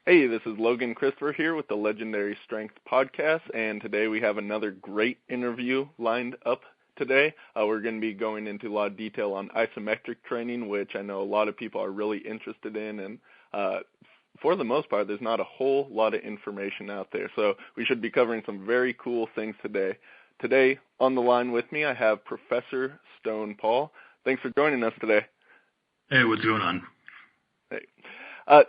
Hey, this is Logan Christopher here with the Legendary Strength Podcast, and today we have another great interview lined up today. We're going to be going into a lot of detail on isometric training, which I know a lot of people are really interested in, and for the most part, there's not a whole lot of information out there, so we should be covering some very cool things today. Today, on the line with me, I have Professor Stone Paul. Thanks for joining us today. Hey, what's going on? Hey.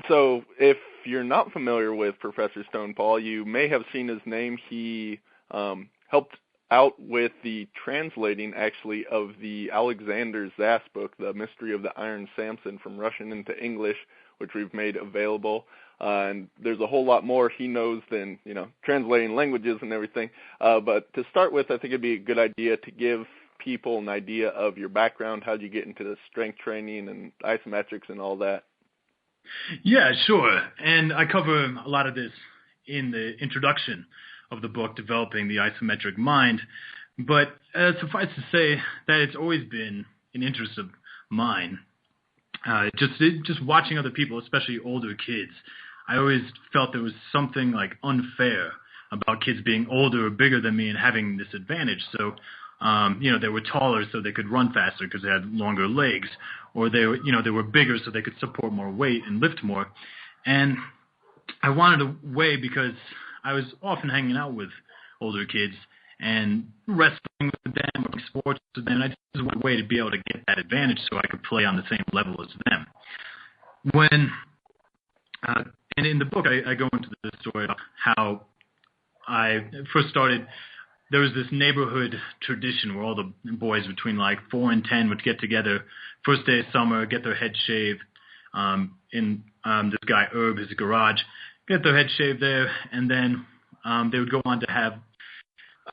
So if you're not familiar with Professor Stone Paul, you may have seen his name. He helped out with the translating, actually, of the Alexander Zass book, The Mystery of the Iron Samson, from Russian into English, which we've made available. And there's a whole lot more he knows than, translating languages and everything. But to start with, I think it'd be a good idea to give people an idea of your background, how'd you get into the strength training and isometrics and all that. Yeah, sure. And I cover a lot of this in the introduction of the book, Developing the Isometric Mind. But suffice to say that it's always been an interest of mine. Just watching other people, especially older kids, I always felt there was something like unfair about kids being older or bigger than me and having this advantage. So, they were taller so they could run faster because they had longer legs, or they were bigger so they could support more weight and lift more. And I wanted a way, because I was often hanging out with older kids and wrestling with them or sports with them. I just wanted a way to be able to get that advantage so I could play on the same level as them. And in the book, I go into the story about how I first started. There was this neighborhood tradition where all the boys between like 4 and 10 would get together first day of summer, get their head shaved in this guy Herb, his garage, get their head shaved there, and then they would go on to have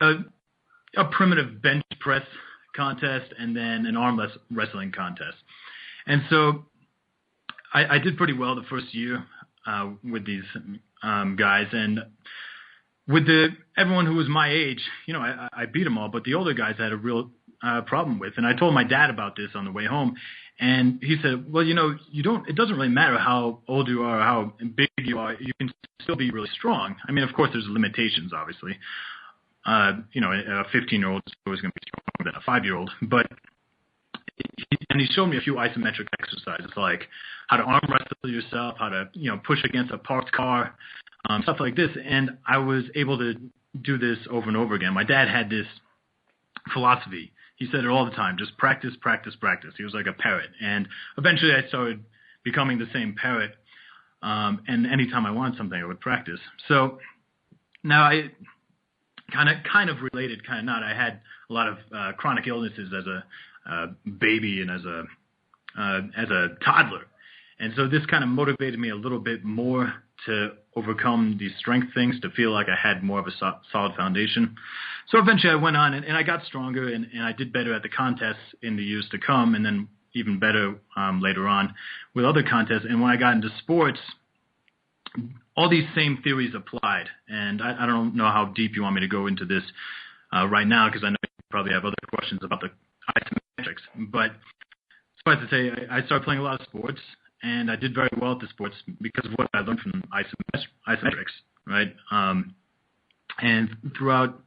a primitive bench press contest and then an arm wrestling contest. And so I did pretty well the first year with these guys, and with everyone who was my age, I beat them all, but the older guys I had a real problem with. And I told my dad about this on the way home, and he said, well, it doesn't really matter how old you are or how big you are, you can still be really strong. I mean, of course, there's limitations, obviously. A 15-year-old is always going to be stronger than a 5-year-old, but he showed me a few isometric exercises, like how to arm wrestle yourself, how to, push against a parked car, stuff like this, and I was able to do this over and over again. My dad had this philosophy. He said it all the time, just practice, practice, practice. He was like a parrot, and eventually I started becoming the same parrot, and anytime I wanted something, I would practice. So now I kind of related, kind of not. I had a lot of chronic illnesses as a baby and as a toddler, and so this kind of motivated me a little bit more to overcome these strength things, to feel like I had more of a solid foundation. So eventually I went on and I got stronger, and I did better at the contests in the years to come, and then even better later on with other contests. And when I got into sports, all these same theories applied. And I don't know how deep you want me to go into this right now, because I know you probably have other questions about the isometrics. But suffice to say, I started playing a lot of sports, and I did very well at the sports because of what I learned from isometrics, right? And throughout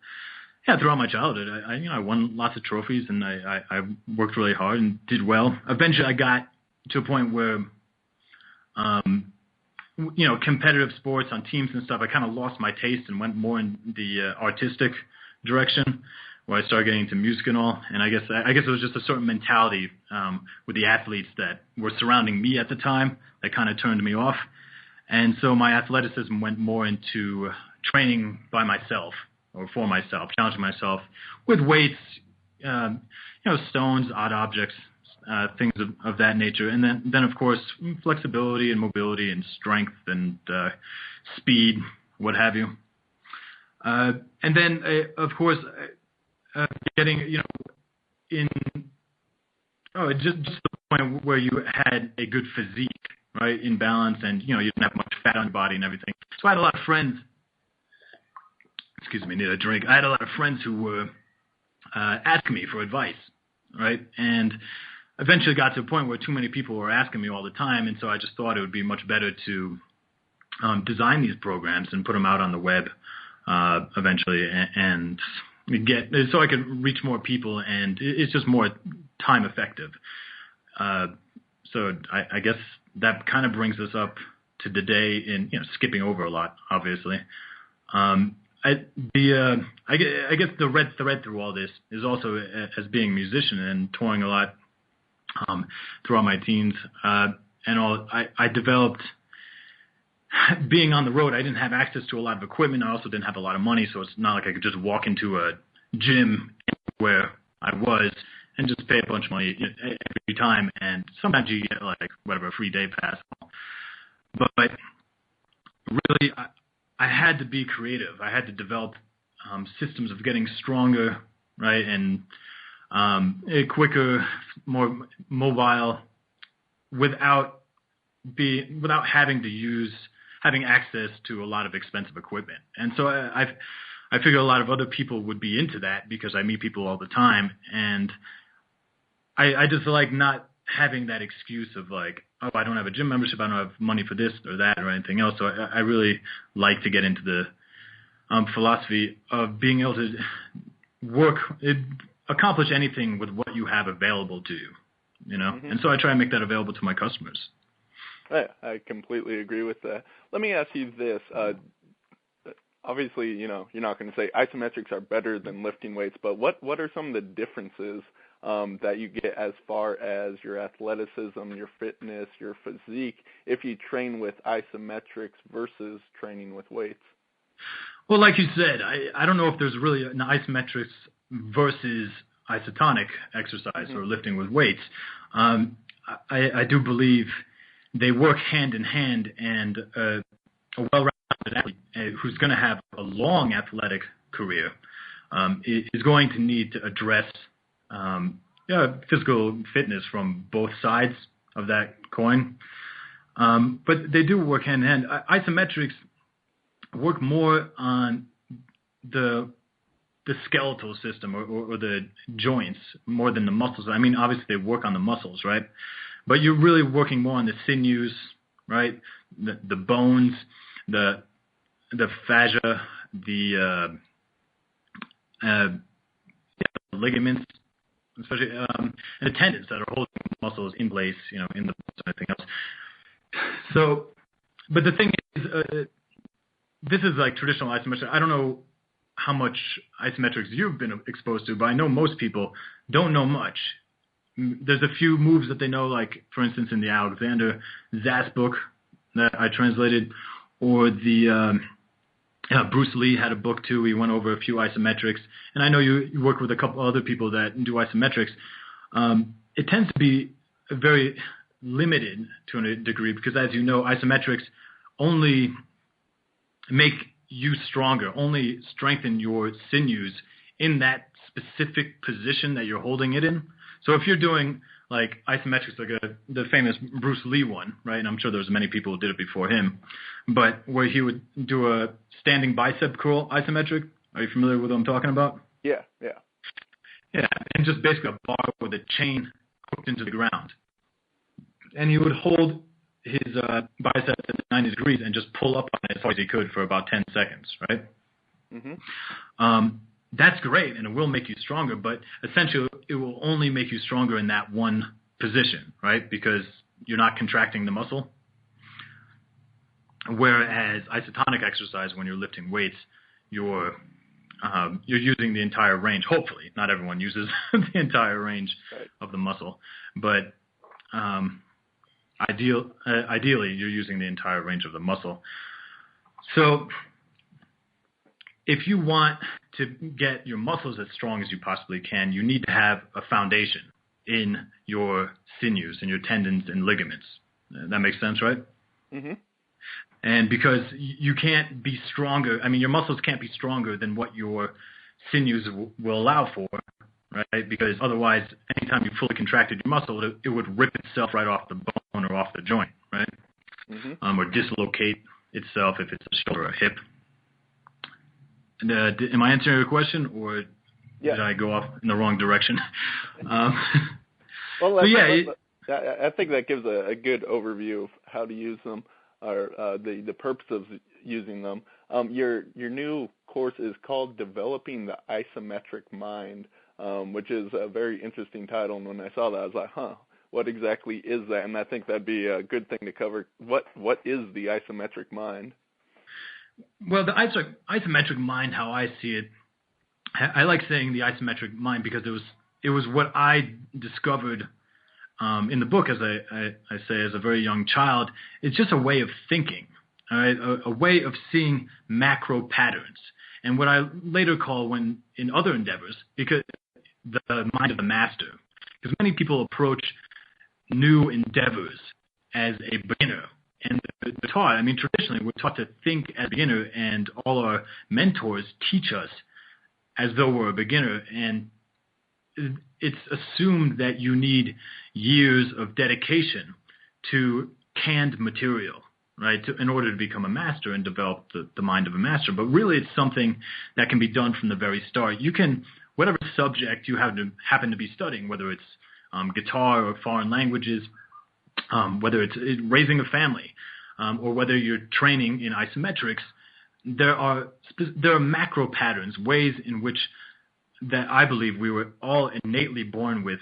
my childhood, I won lots of trophies, and I worked really hard and did well. Eventually, I got to a point where, competitive sports on teams and stuff, I kind of lost my taste and went more in the artistic direction, where I started getting into music and all. And I guess it was just a certain mentality with the athletes that were surrounding me at the time that kind of turned me off. And so my athleticism went more into training by myself or for myself, challenging myself with weights, stones, odd objects, things of that nature. And then of course, flexibility and mobility and strength and speed, what have you. And then, of course, getting, just the point where you had a good physique, right, in balance, and, you didn't have much fat on your body and everything. So I had a lot of friends, need a drink. I had a lot of friends who were asking me for advice, right, and eventually got to a point where too many people were asking me all the time, and so I just thought it would be much better to design these programs and put them out on the web eventually, and get so I could reach more people, and it's just more time effective. So I guess that kind of brings us up to the day in, skipping over a lot, obviously. I guess the red thread through all this is also as being a musician and touring a lot throughout my teens and all. I developed, being on the road, I didn't have access to a lot of equipment. I also didn't have a lot of money, so it's not like I could just walk into a gym where I was and just pay a bunch of money every time. And sometimes you get like whatever, a free day pass. But really, I had to be creative. I had to develop systems of getting stronger, right, and quicker, more mobile, without having access to a lot of expensive equipment. And so I figure a lot of other people would be into that because I meet people all the time, and I just like not having that excuse of like, oh, I don't have a gym membership, I don't have money for this or that or anything else. So I really like to get into the philosophy of being able to accomplish anything with what you have available to you, Mm-hmm. And so I try and make that available to my customers. I completely agree with that. Let me ask you this. Obviously, you're not going to say isometrics are better than lifting weights, but what are some of the differences that you get as far as your athleticism, your fitness, your physique, if you train with isometrics versus training with weights? Well, like you said, I don't know if there's really an isometrics versus isotonic exercise mm-hmm. or lifting with weights. I do believe they work hand in hand, and a well-rounded athlete who's going to have a long athletic career is going to need to address physical fitness from both sides of that coin. But they do work hand in hand. Isometrics work more on the skeletal system or the joints more than the muscles. I mean, obviously they work on the muscles, right? But you're really working more on the sinews, right? The bones, the fascia, the ligaments, especially, and the tendons that are holding the muscles in place, in the bones and everything else. So, but the thing is, this is like traditional isometrics. I don't know how much isometrics you've been exposed to, but I know most people don't know much. There's a few moves that they know, like, for instance, in the Alexander Zass book that I translated, or the Bruce Lee had a book, too. He went over a few isometrics. And I know you work with a couple other people that do isometrics. It tends to be very limited to a degree because, as you know, isometrics only make you stronger, only strengthen your sinews in that specific position that you're holding it in. So if you're doing like isometrics, like the famous Bruce Lee one, right? And I'm sure there's many people who did it before him, but where he would do a standing bicep curl isometric. Are you familiar with what I'm talking about? Yeah. Yeah, and just basically a bar with a chain hooked into the ground. And he would hold his biceps at 90 degrees and just pull up on it as hard as he could for about 10 seconds, right? Mm-hmm. That's great, and it will make you stronger, but essentially it will only make you stronger in that one position, right? Because you're not contracting the muscle. Whereas isotonic exercise, when you're lifting weights, you're using the entire range. Hopefully, not everyone uses the entire range of the muscle, but ideally you're using the entire range of the muscle. So if you want to get your muscles as strong as you possibly can, you need to have a foundation in your sinews and your tendons and ligaments. That makes sense, right? Mm-hmm. And because you can't be stronger, your muscles can't be stronger than what your sinews will allow for, right? Because otherwise, anytime you fully contracted your muscle, it would rip itself right off the bone or off the joint, right? Mm-hmm. Or dislocate itself if it's a shoulder or a hip. And, am I answering your question, or did I go off in the wrong direction? I think that gives a good overview of how to use them. or the purpose of using them. Your new course is called Developing the Isometric Mind, which is a very interesting title. And when I saw that, I was like, what exactly is that? And I think that'd be a good thing to cover. What is the isometric mind? Well, the isometric mind, how I see it, I like saying the isometric mind because it was what I discovered in the book, as I say, as a very young child. It's just a way of thinking, all right, a way of seeing macro patterns, and what I later call, when in other endeavors, because the mind of the master. Because many people approach new endeavors as a beginner, and they're taught. I mean, traditionally, we're taught to think as a beginner, and all our mentors teach us as though we're a beginner, and it's assumed that you need years of dedication to canned material, right, in order to become a master and develop the mind of a master. But really, it's something that can be done from the very start. You can, whatever subject you happen to be studying, whether it's guitar or foreign languages, whether it's raising a family, or whether you're training in isometrics, there are macro patterns, ways in which that I believe we were all innately born with,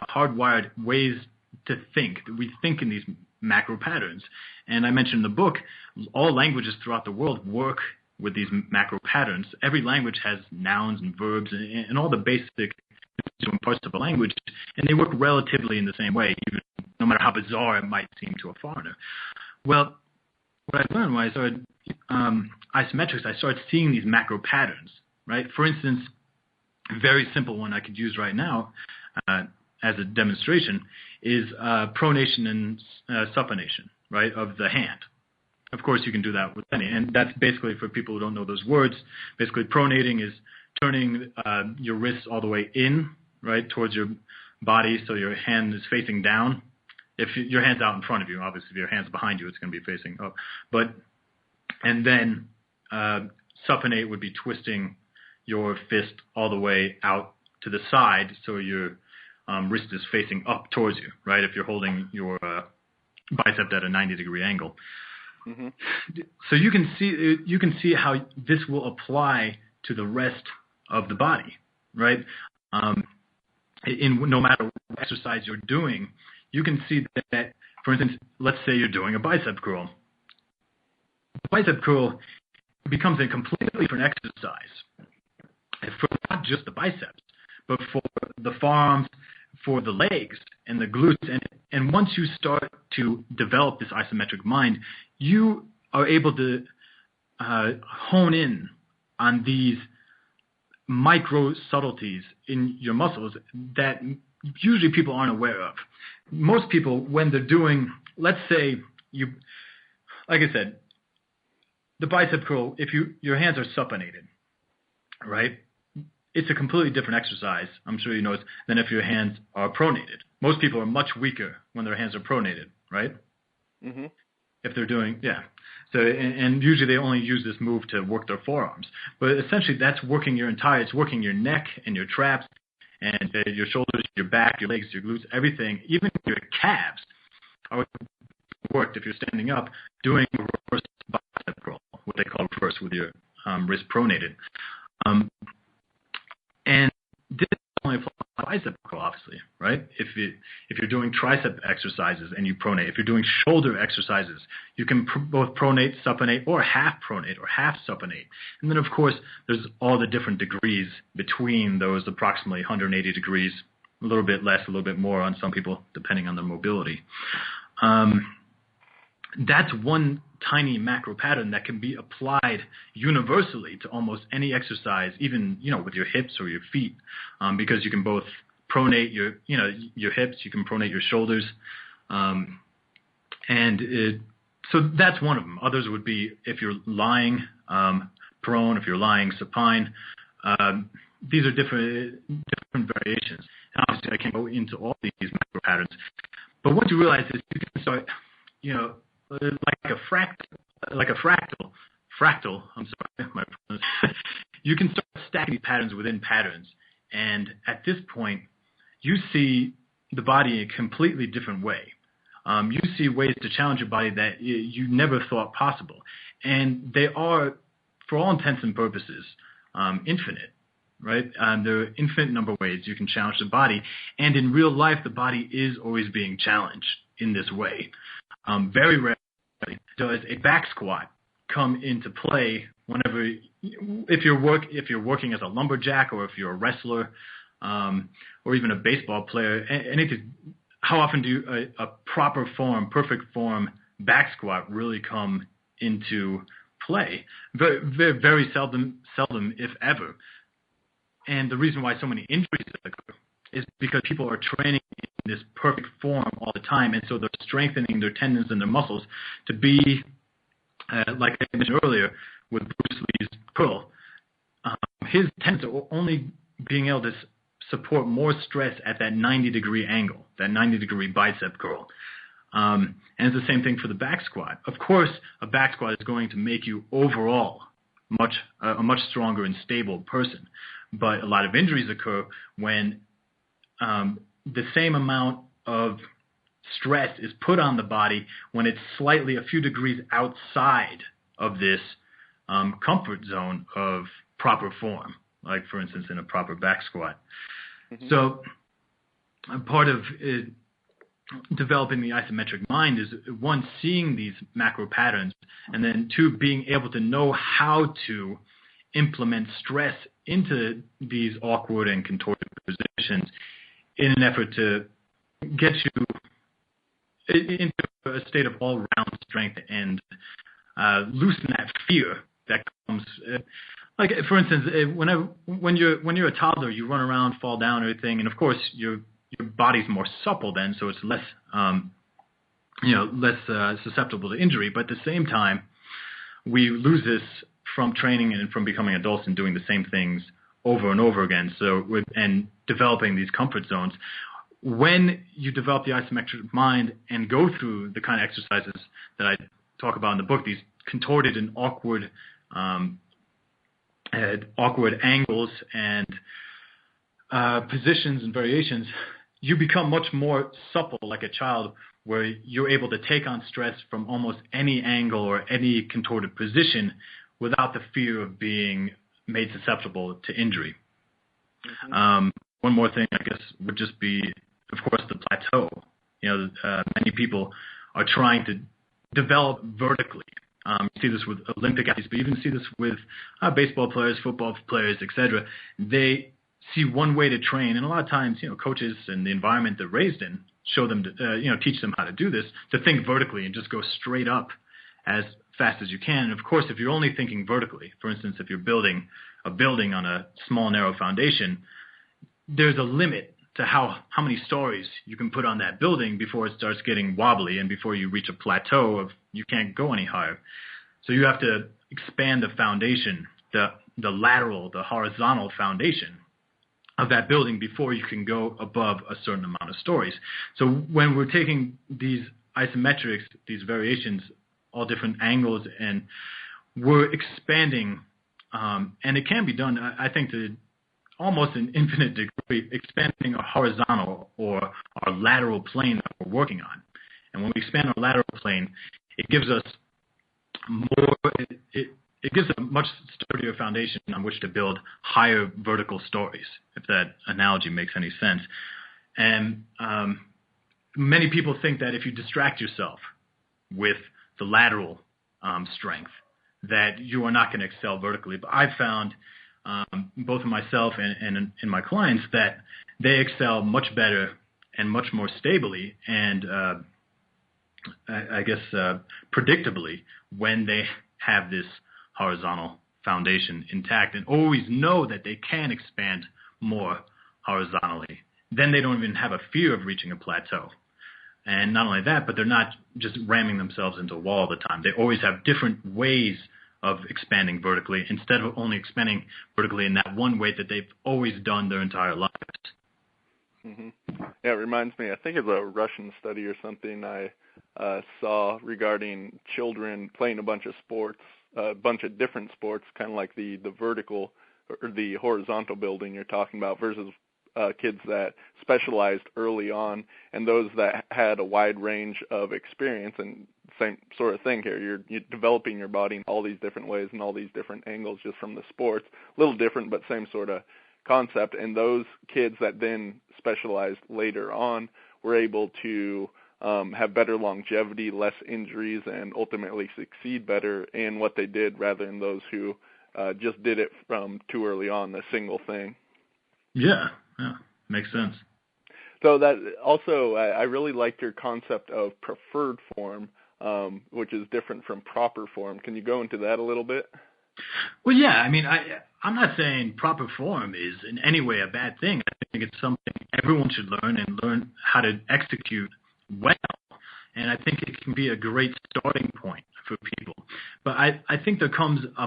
hardwired ways to think. We think in these macro patterns. And I mentioned in the book, all languages throughout the world work with these macro patterns. Every language has nouns and verbs and all the basic parts of a language, and they work relatively in the same way, even no matter how bizarre it might seem to a foreigner. Well, what I learned when I started isometrics, I started seeing these macro patterns, right? For instance, a very simple one I could use right now as a demonstration is pronation and supination, right, of the hand. Of course, you can do that with any, and that's basically, for people who don't know those words, basically pronating is turning your wrists all the way in, right, towards your body, so your hand is facing down. If your hand's out in front of you, obviously, if your hand's behind you, it's going to be facing up. And then supinate would be twisting your fist all the way out to the side, so your wrist is facing up towards you, right, if you're holding your bicep at a 90-degree angle. Mm-hmm. So you can see how this will apply to the rest of the body, right? In no matter what exercise you're doing, you can see that, for instance, let's say you're doing a bicep curl. The bicep curl becomes a completely different exercise for not just the biceps, but for the forearms, for the legs and the glutes. And once you start to develop this isometric mind, you are able to hone in on these micro subtleties in your muscles that usually people aren't aware of. Most people, when they're doing, let's say like I said, the bicep curl, if your hands are supinated, right, it's a completely different exercise, I'm sure you know, than if your hands are pronated. Most people are much weaker when their hands are pronated, right? Mm-hmm. If they're doing, yeah. So, and usually they only use this move to work their forearms. But essentially that's working it's working your neck and your traps and your shoulders, your back, your legs, your glutes, everything, even your calves are worked if you're standing up doing a reverse bicep curl, what they call reverse, with your wrist pronated. And this only applies to bicep curl, obviously, right? If you're doing tricep exercises and you pronate, if you're doing shoulder exercises, you can both pronate, supinate, or half pronate or half supinate. And then, of course, there's all the different degrees between those, approximately 180 degrees, a little bit less, a little bit more on some people, depending on their mobility. That's one tiny macro pattern that can be applied universally to almost any exercise, even, with your hips or your feet, because you can both pronate your hips, you can pronate your shoulders, so that's one of them. Others would be if you're lying prone, if you're lying supine. These are different variations. And obviously, I can't go into all these macro patterns, but once you realize this, you can start, like a fractal. I'm sorry, my pronunciation. You can start stacking these patterns within patterns, and at this point, you see the body in a completely different way. you see ways to challenge your body that you never thought possible. And they are, for all intents and purposes, infinite, right? There are infinite number of ways you can challenge the body. And in real life, the body is always being challenged in this way. Very rarely does a back squat come into play whenever, if you're working as a lumberjack, or if you're a wrestler, or even a baseball player. How often do a proper form, perfect form back squat really come into play? Very, very, very seldom, if ever. And the reason why so many injuries occur is because people are training in this perfect form all the time, and so they're strengthening their tendons and their muscles to be, like I mentioned earlier, with Bruce Lee's curl. His tendons are only being able to support more stress at that 90-degree angle, that 90-degree bicep curl. And it's the same thing for the back squat. Of course, a back squat is going to make you overall a much stronger and stable person. But a lot of injuries occur when the same amount of stress is put on the body when it's slightly a few degrees outside of this comfort zone of proper form, like, for instance, in a proper back squat. Mm-hmm. So part of developing the isometric mind is, one, seeing these macro patterns, and then two, being able to know how to implement stress into these awkward and contorted positions in an effort to get you into a state of all-round strength and loosen that fear that comes. Like, for instance, when you're a toddler, you run around, fall down, everything, and of course your body's more supple then, so it's less susceptible to injury. But at the same time, we lose this from training and from becoming adults and doing the same things over and over again. And developing these comfort zones. When you develop the isometric mind and go through the kind of exercises that I talk about in the book, these contorted and awkward angles and positions and variations, you become much more supple, like a child, where you're able to take on stress from almost any angle or any contorted position without the fear of being made susceptible to injury. Mm-hmm. One more thing, I guess, would just be, of course, the plateau. Many people are trying to develop vertically. You see this with Olympic athletes, but you even see this with baseball players, football players, etc. They see one way to train, and a lot of times, coaches and the environment they're raised in show them to, teach them how to do this, to think vertically and just go straight up as fast as you can. And of course, if you're only thinking vertically, for instance, if you're building a building on a small, narrow foundation, there's a limit to how many stories you can put on that building before it starts getting wobbly and before you reach a plateau of you can't go any higher. So you have to expand the foundation, the lateral, the horizontal foundation of that building before you can go above a certain amount of stories. So when we're taking these isometrics, these variations, all different angles, and we're expanding, and it can be done, I think, to almost an infinite degree, expanding our horizontal or our lateral plane that we're working on. And when we expand our lateral plane, it gives us more, it gives a much sturdier foundation on which to build higher vertical stories, if that analogy makes any sense. And many people think that if you distract yourself with the lateral strength, that you are not going to excel vertically. But I've found, both in myself and in my clients, that they excel much better and much more stably and I guess predictably when they have this horizontal foundation intact and always know that they can expand more horizontally. Then they don't even have a fear of reaching a plateau. And not only that, but they're not just ramming themselves into a wall all the time. They always have different ways of expanding vertically instead of only expanding vertically in that one way that they've always done their entire lives. Mm-hmm. Yeah, it reminds me, I think it's a Russian study or something I saw regarding children playing a bunch of sports, a bunch of different sports, kind of like the vertical or the horizontal building you're talking about versus kids that specialized early on and those that had a wide range of experience. And same sort of thing here. You're developing your body in all these different ways and all these different angles just from the sports. A little different, but same sort of concept. And those kids that then specialized later on were able to have better longevity, less injuries, and ultimately succeed better in what they did rather than those who just did it from too early on, a single thing. Yeah, makes sense. So that also, I really liked your concept of preferred form, which is different from proper form. Can you go into that a little bit? Well, yeah, I mean, I'm not saying proper form is in any way a bad thing. I think it's something everyone should learn how to execute well. And I think it can be a great starting point for people. But I think there comes a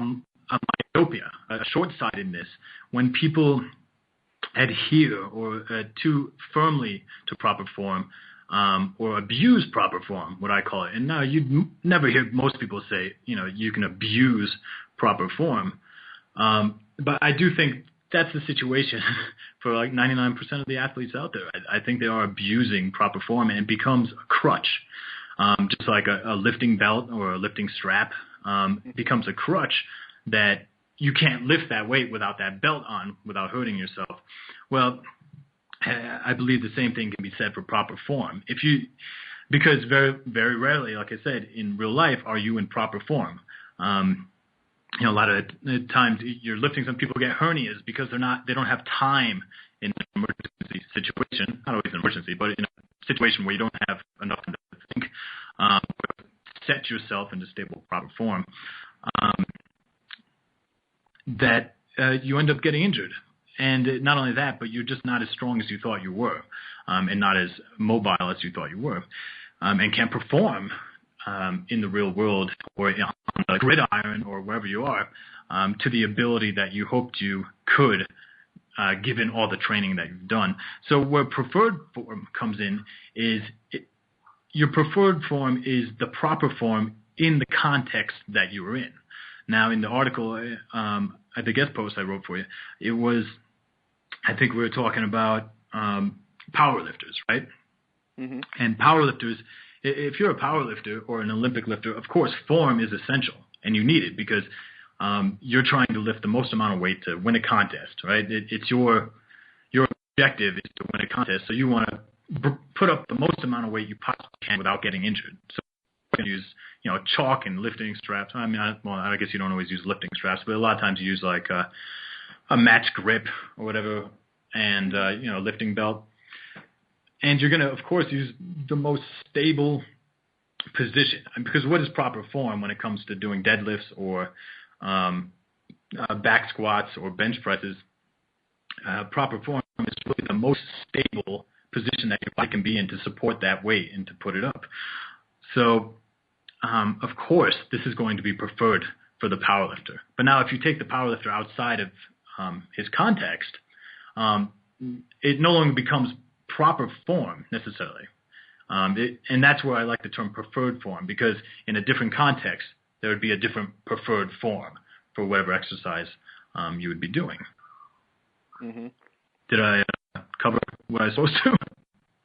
myopia, a short-sightedness, when people adhere or too firmly to proper form or abuse proper form, what I call it. And now you'd never hear most people say, you can abuse proper form. But I do think that's the situation for like 99% of the athletes out there. I think they are abusing proper form, and it becomes a crutch. Just like a lifting belt or a lifting strap becomes a crutch that you can't lift that weight without that belt on without hurting yourself. Well, I believe the same thing can be said for proper form. Because very, very rarely, like I said, in real life, are you in proper form. A lot of times you're lifting, some people get hernias because they don't have time in an emergency situation, not always an emergency, but in a situation where you don't have enough time to think, set yourself into stable, proper form, that you end up getting injured. And not only that, but you're just not as strong as you thought you were, and not as mobile as you thought you were, and can't perform in the real world or on the gridiron or wherever you are to the ability that you hoped you could, given all the training that you've done. So where preferred form comes in is your preferred form is the proper form in the context that you were in. Now, in the article, at the guest post I wrote for you, it was, I think we were talking about powerlifters, right? Mm-hmm. And powerlifters, if you're a powerlifter or an Olympic lifter, of course, form is essential, and you need it because you're trying to lift the most amount of weight to win a contest, right? It's your objective is to win a contest, so you want to put up the most amount of weight you possibly can without getting injured. So you can use, chalk and lifting straps. I mean, I guess you don't always use lifting straps, but a lot of times you use like a match grip or whatever, and a lifting belt. And you're going to, of course, use the most stable position. Because what is proper form when it comes to doing deadlifts or back squats or bench presses? Proper form is really the most stable position that your body can be in to support that weight and to put it up. So, of course, this is going to be preferred for the powerlifter. But now if you take the powerlifter outside of his context, it no longer becomes proper form necessarily. And that's where I like the term preferred form, because in a different context, there would be a different preferred form for whatever exercise you would be doing. Mm-hmm. Did I cover what I was supposed to?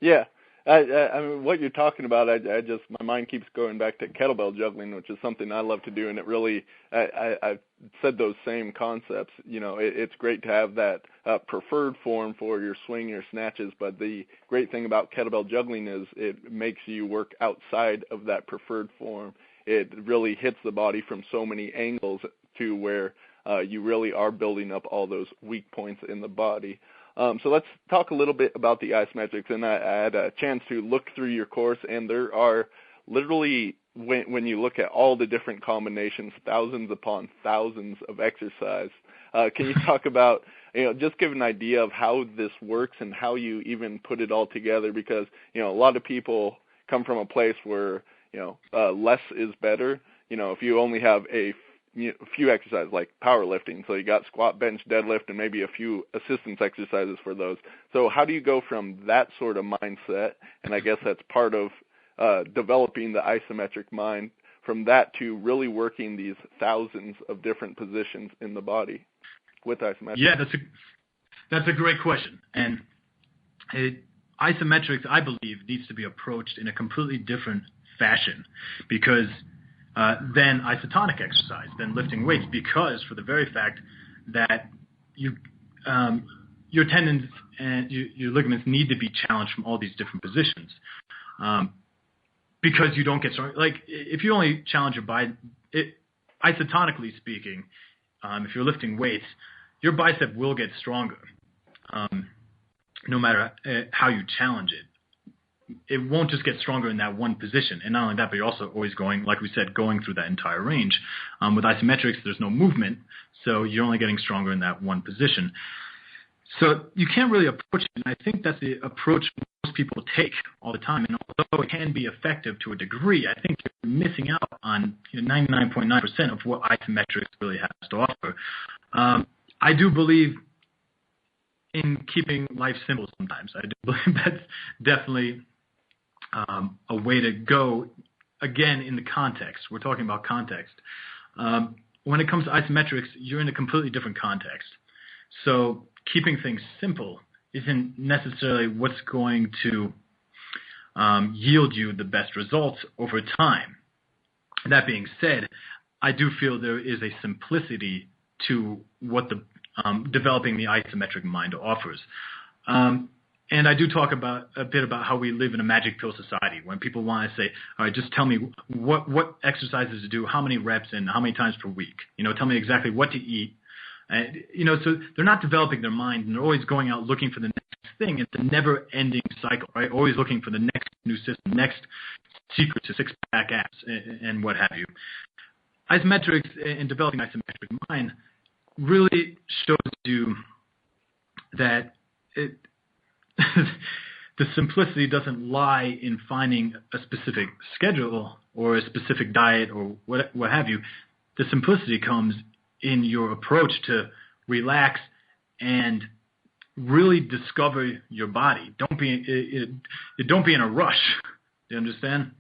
Yeah. I mean, what you're talking about, my mind keeps going back to kettlebell juggling, which is something I love to do, and it really, I've said those same concepts. It's great to have that preferred form for your swing, your snatches, but the great thing about kettlebell juggling is it makes you work outside of that preferred form. It really hits the body from so many angles to where you really are building up all those weak points in the body. So let's talk a little bit about the isometrics. And I had a chance to look through your course, and there are literally, when you look at all the different combinations, thousands upon thousands of exercise. Can you talk about, just give an idea of how this works and how you even put it all together? Because, a lot of people come from a place where, less is better. If you only have a few exercises like powerlifting, so you got squat, bench, deadlift, and maybe a few assistance exercises for those. So how do you go from that sort of mindset, and I guess that's part of developing the isometric mind, from that to really working these thousands of different positions in the body with isometrics? Yeah, that's a great question. And Isometrics, I believe, needs to be approached in a completely different fashion because than isotonic exercise, than lifting weights, because for the very fact that your tendons and your ligaments need to be challenged from all these different positions, because you don't get strong. Like if you only challenge your bicep, isotonically speaking, if you're lifting weights, your bicep will get stronger, no matter how you challenge it. It won't just get stronger in that one position. And not only that, but you're also always going, like we said, going through that entire range. With isometrics, there's no movement, so you're only getting stronger in that one position. So you can't really approach it, and I think that's the approach most people take all the time. And although it can be effective to a degree, I think you're missing out on 99.9% of what isometrics really has to offer. I do believe in keeping life simple sometimes. I do believe that's definitely a way to go. Again, in the context, we're talking about context. When it comes to isometrics, you're in a completely different context. So keeping things simple isn't necessarily what's going to yield you the best results over time. That being said, I do feel there is a simplicity to what the developing the isometric mind offers. And I do talk a bit about how we live in a magic pill society when people want to say, all right, just tell me what exercises to do, how many reps, and how many times per week. Tell me exactly what to eat. So they're not developing their mind, and they're always going out looking for the next thing. It's a never-ending cycle, right? Always looking for the next new system, next secret to six-pack abs, and what have you. Isometrics and developing isometric mind really shows you that the simplicity doesn't lie in finding a specific schedule or a specific diet or what have you. The simplicity comes in your approach to relax and really discover your body. Don't be in a rush. Do you understand?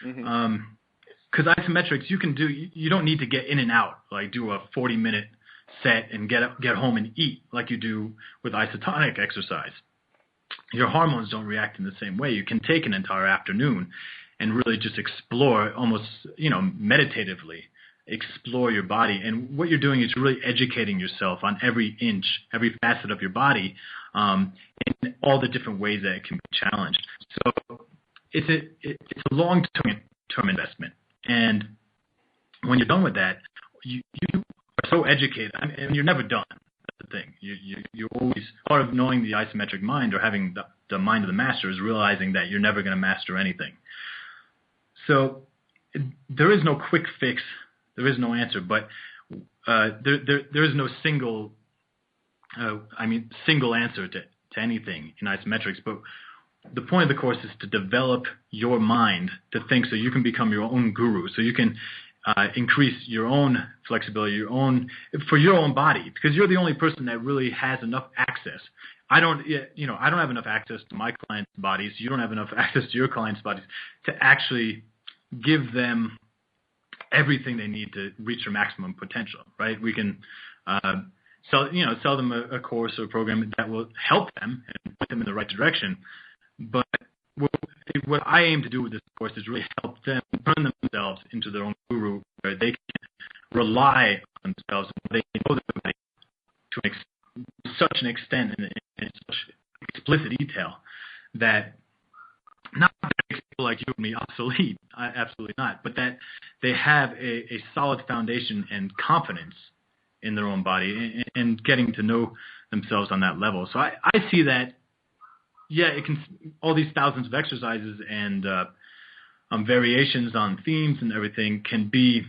Mm-hmm. Because isometrics, you don't need to get in and out, like do a 40-minute set and get home and eat like you do with isotonic exercise. Your hormones don't react in the same way. You can take an entire afternoon and really just explore, almost meditatively explore your body. And what you're doing is really educating yourself on every inch, every facet of your body, in all the different ways that it can be challenged. So it's a long-term investment. And when you're done with that, you are so educated, and you're never done. That's the thing. You're always part of knowing the isometric mind, or having the mind of the master, is realizing that you're never going to master anything. So there is no quick fix. There is no answer, but there is no single answer to anything in isometrics. But the point of the course is to develop your mind to think so you can become your own guru, so you can increase your own flexibility, for your own body, because you're the only person that really has enough access. I don't have enough access to my clients' bodies. You don't have enough access to your clients' bodies to actually give them everything they need to reach their maximum potential, right? We can sell them a course or a program that will help them and put them in the right direction. But what I aim to do with this course is really help them turn themselves into their own guru, where they can rely on themselves and they know their body to such an extent and in such explicit detail that not that it makes people like you and me obsolete, absolutely not, but that they have a solid foundation and confidence in their own body and getting to know themselves on that level. So I see that, it can, all these thousands of exercises and variations on themes and everything can be,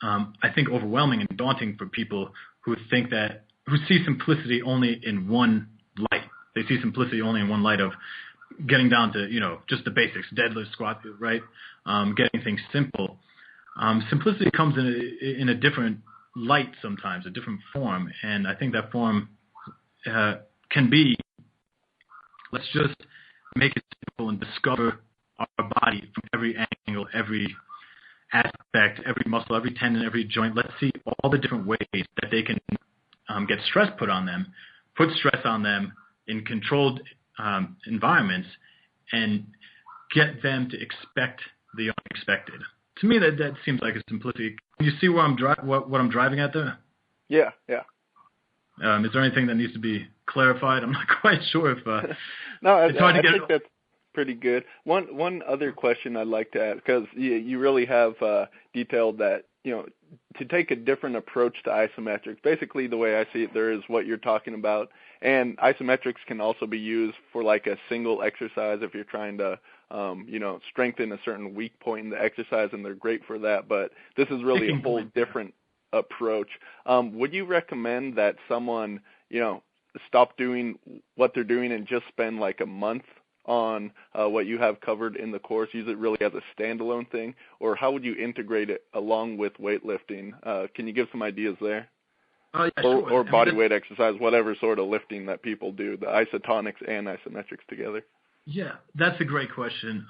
I think, overwhelming and daunting for people who see simplicity only in one light. They see simplicity only in one light of getting down to, just the basics, deadlift, squat, right? Getting things simple. Simplicity comes in a different light sometimes, a different form, and I think that form can be, let's just make it simple and discover our body from every angle, every aspect, every muscle, every tendon, every joint. Let's see all the different ways that they can get stress put on them, put stress on them in controlled environments and get them to expect the unexpected. To me, that seems like a simplicity. Can you see where what I'm driving at there? Yeah. Is there anything that needs to be clarified? I'm not quite sure if No, I it's hard to get. think that's pretty good. One other question I'd like to ask, because you really have detailed that, to take a different approach to isometrics. Basically, the way I see it, there is what you're talking about, and isometrics can also be used for like a single exercise if you're trying to, strengthen a certain weak point in the exercise, and they're great for that. But this is really a whole different approach. Would you recommend that someone, stop doing what they're doing and just spend like a month on what you have covered in the course, use it really as a standalone thing, or how would you integrate it along with weightlifting? Can you give some ideas there? Yeah, sure. Or body weight exercise, whatever sort of lifting that people do, the isotonics and isometrics together? Yeah, that's a great question.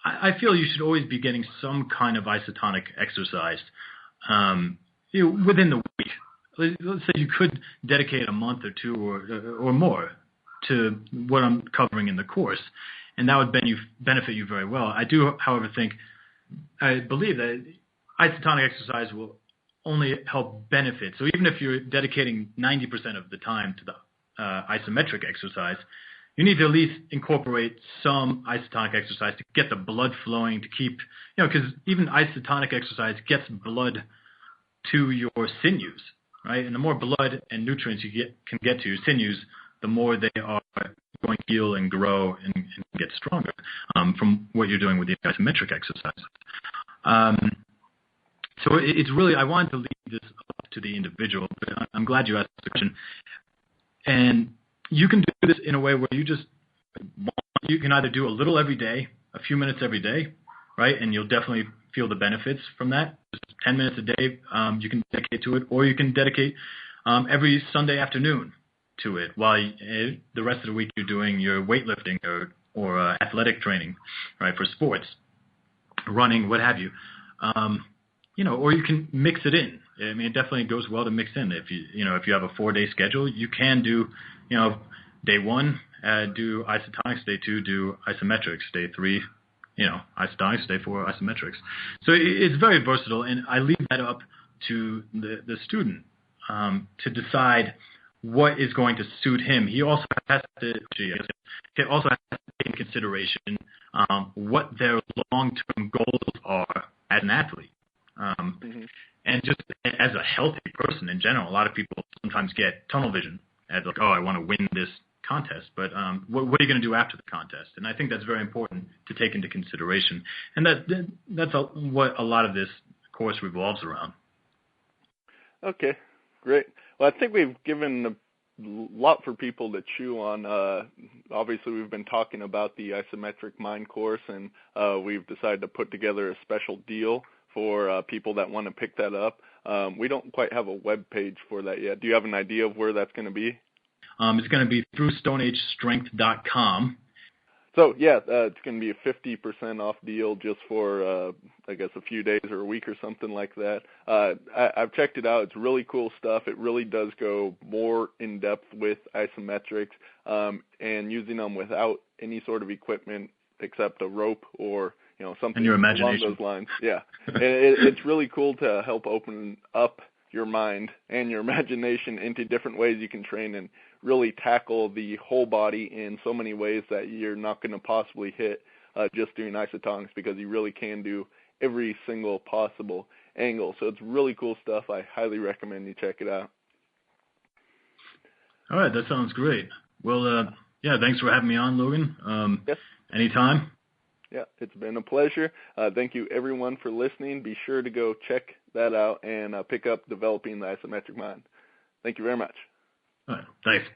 I feel you should always be getting some kind of isotonic exercise within the week. Let's say you could dedicate a month or two or more to what I'm covering in the course, and that would benefit you very well. I do, however, I believe that isotonic exercise will only help benefit. So even if you're dedicating 90% of the time to the isometric exercise, you need to at least incorporate some isotonic exercise to get the blood flowing, to keep, because even isotonic exercise gets blood to your sinews, right? And the more blood and nutrients you can get to your sinews, the more they are going to heal and grow and get stronger from what you're doing with the isometric exercises. So it's really, I wanted to leave this up to the individual, but I'm glad you asked the question. And you can do this in a way where you can either do a little every day, a few minutes every day, right? And you'll definitely feel the benefits from that. Just 10 minutes a day you can dedicate to it, or you can dedicate every Sunday afternoon to it while the rest of the week you're doing your weightlifting or athletic training, right, for sports, running, what have you. Or you can mix it in. I mean, it definitely goes well to mix in. If you have a 4-day schedule, you can do, day 1, do isotonics, day 2, do isometrics, day 3, isotonics, day 4, isometrics. So it's very versatile, and I leave that up to the student to decide what is going to suit him. He also has to take in consideration what their long-term goals are as an athlete. And just as a healthy person in general, a lot of people sometimes get tunnel vision as like, I want to win this contest, but what are you going to do after the contest? And I think that's very important to take into consideration. And that's what a lot of this course revolves around. Okay, great. Well, I think we've given a lot for people to chew on. Obviously, we've been talking about the Isometric Mind course, and we've decided to put together a special deal for people that want to pick that up. We don't quite have a web page for that yet. Do you have an idea of where that's going to be? It's going to be through stoneagestrength.com. So, it's going to be a 50% off deal just for, I guess, a few days or a week or something like that. I've checked it out. It's really cool stuff. It really does go more in-depth with isometrics and using them without any sort of equipment except a rope or something along those lines. Yeah. And it's really cool to help open up your mind and your imagination into different ways you can train and really tackle the whole body in so many ways that you're not going to possibly hit just doing isotonics, because you really can do every single possible angle. So it's really cool stuff. I highly recommend you check it out. All right, that sounds great. Well, thanks for having me on, Logan. Yes. Anytime. Yeah, it's been a pleasure. Thank you, everyone, for listening. Be sure to go check that out and pick up Developing the Isometric Mind. Thank you very much. All right, thanks.